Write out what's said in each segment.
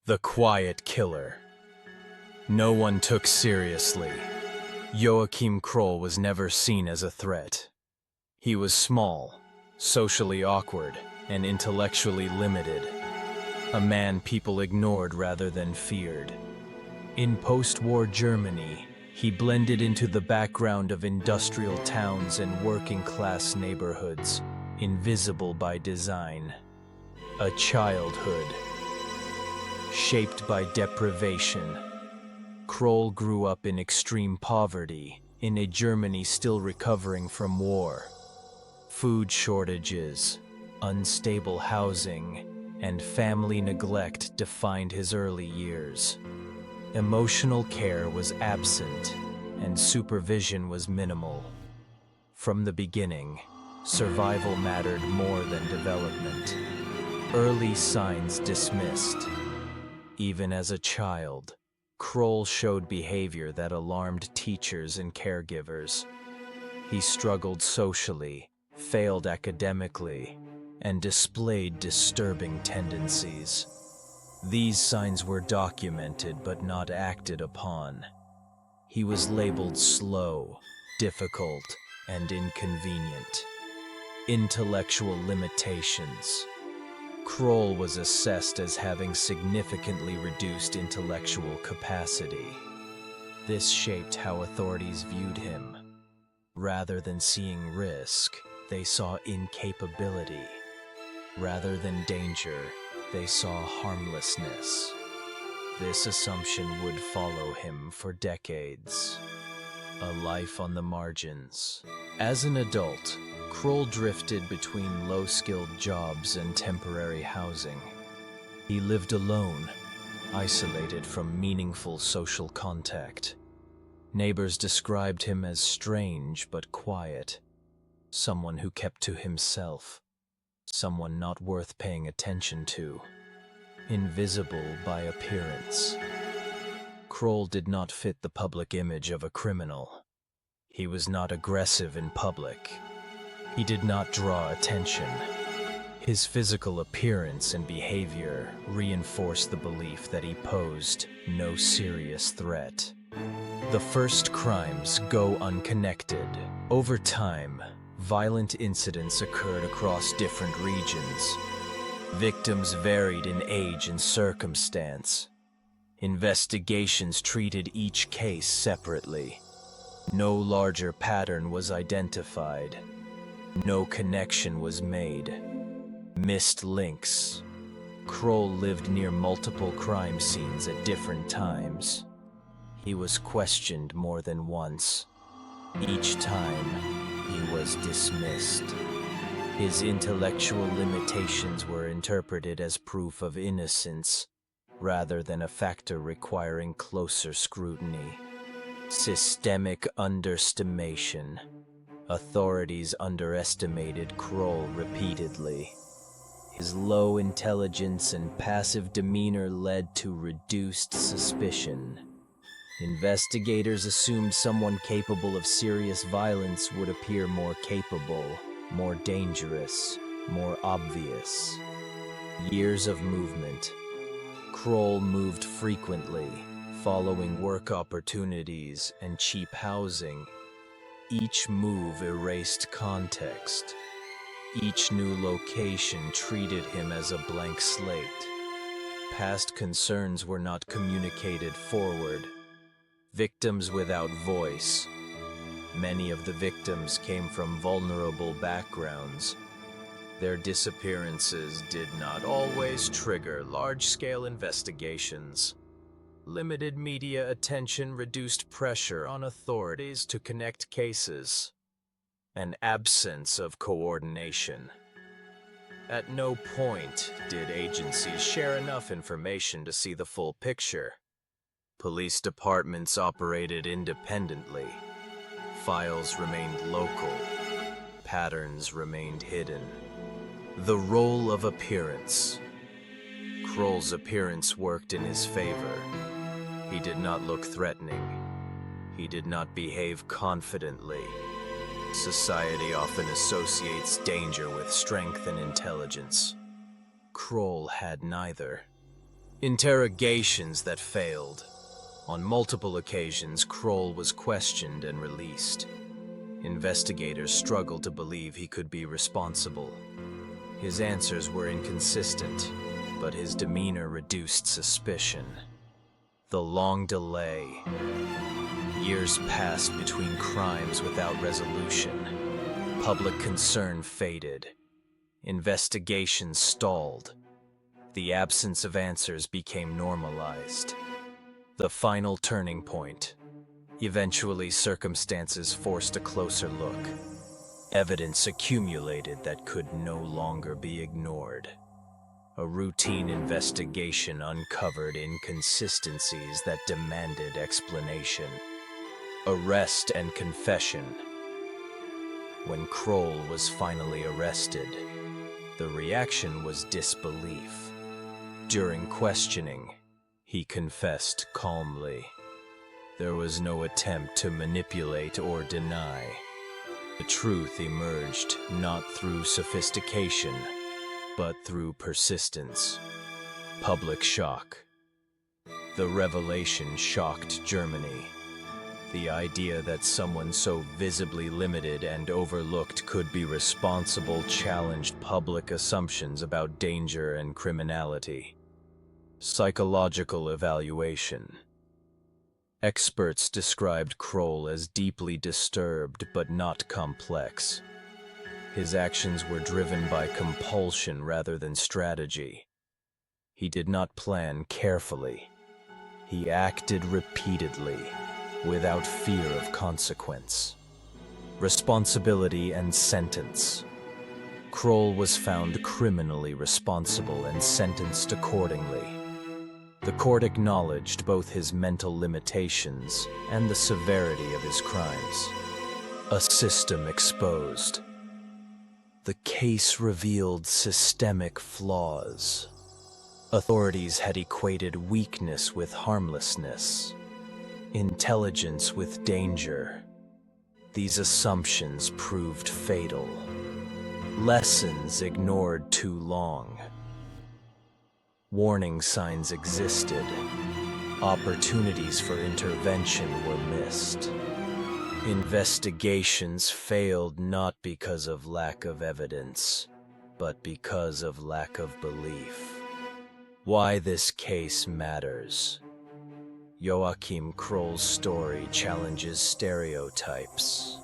The quiet killer. No one took seriously. Joachim Kroll was never seen as a threat. He was small, socially awkward, and intellectually limited. A man people ignored rather than feared. In post-war Germany, he blended into the background of industrial towns and working-class neighborhoods, invisible by design. A childhood shaped by deprivation. Kroll grew up in extreme poverty, in a Germany still recovering from war. Food shortages, unstable housing, and family neglect defined his early years. Emotional care was absent, and supervision was minimal. From the beginning, survival mattered more than development. Early signs dismissed. Even as a child, Kroll showed behavior that alarmed teachers and caregivers. He struggled socially, failed academically, and displayed disturbing tendencies. These signs were documented but not acted upon. He was labeled slow, difficult, and inconvenient. Intellectual limitations. Kroll was assessed as having significantly reduced intellectual capacity. This shaped how authorities viewed him. Rather than seeing risk, they saw incapability. Rather than danger, they saw harmlessness. This assumption would follow him for decades. A life on the margins. As an adult, Kroll drifted between low-skilled jobs and temporary housing. He lived alone, isolated from meaningful social contact. Neighbors described him as strange but quiet, someone who kept to himself, someone not worth paying attention to, invisible by appearance. Kroll did not fit the public image of a criminal. He was not aggressive in public. He did not draw attention. His physical appearance and behavior reinforced the belief that he posed no serious threat. The first crimes go unconnected. Over time, violent incidents occurred across different regions. Victims varied in age and circumstance. Investigations treated each case separately. No larger pattern was identified. No connection was made. Missed links. Kroll lived near multiple crime scenes at different times. He was questioned more than once. Each time, he was dismissed. His intellectual limitations were interpreted as proof of innocence, rather than a factor requiring closer scrutiny. Systemic underestimation. Authorities underestimated Kroll repeatedly. His low intelligence and passive demeanor led to reduced suspicion. Investigators assumed someone capable of serious violence would appear more capable, more dangerous, more obvious. Years of movement. Kroll moved frequently, following work opportunities and cheap housing. Each move erased context. Each new location treated him as a blank slate. Past concerns were not communicated forward. Victims without voice. Many of the victims came from vulnerable backgrounds. Their disappearances did not always trigger large-scale investigations. Limited media attention reduced pressure on authorities to connect cases. An absence of coordination. At no point did agencies share enough information to see the full picture. Police departments operated independently. Files remained local. Patterns remained hidden. The role of appearance. Kroll's appearance worked in his favor. He did not look threatening. He did not behave confidently. Society often associates danger with strength and intelligence. Kroll had neither. Interrogations that failed. On multiple occasions, Kroll was questioned and released. Investigators struggled to believe he could be responsible. His answers were inconsistent, but his demeanor reduced suspicion. The long delay. Years passed between crimes without resolution. Public concern faded. Investigations stalled. The absence of answers became normalized. The final turning point. Eventually, circumstances forced a closer look. Evidence accumulated that could no longer be ignored. A routine investigation uncovered inconsistencies that demanded explanation. Arrest and confession. When Kroll was finally arrested, the reaction was disbelief. During questioning, he confessed calmly. There was no attempt to manipulate or deny. The truth emerged not through sophistication, but through persistence. Public shock. The revelation shocked Germany. The idea that someone so visibly limited and overlooked could be responsible challenged public assumptions about danger and criminality. Psychological evaluation. Experts described Kroll as deeply disturbed but not complex. His actions were driven by compulsion rather than strategy. He did not plan carefully. He acted repeatedly, without fear of consequence. Responsibility and sentence. Kroll was found criminally responsible and sentenced accordingly. The court acknowledged both his mental limitations and the severity of his crimes. A system exposed. The case revealed systemic flaws. Authorities had equated weakness with harmlessness, intelligence with danger. These assumptions proved fatal. Lessons ignored too long. Warning signs existed. Opportunities for intervention were missed. Investigations failed not because of lack of evidence, but because of lack of belief. Why this case matters. Joachim Kroll's story challenges stereotypes.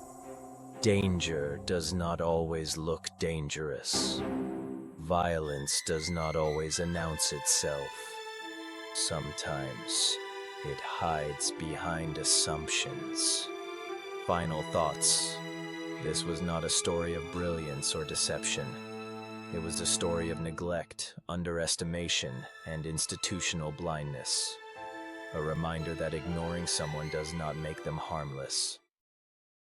Danger does not always look dangerous. Violence does not always announce itself. Sometimes it hides behind assumptions. Final thoughts. This was not a story of brilliance or deception. It was a story of neglect, underestimation, and institutional blindness. A reminder that ignoring someone does not make them harmless.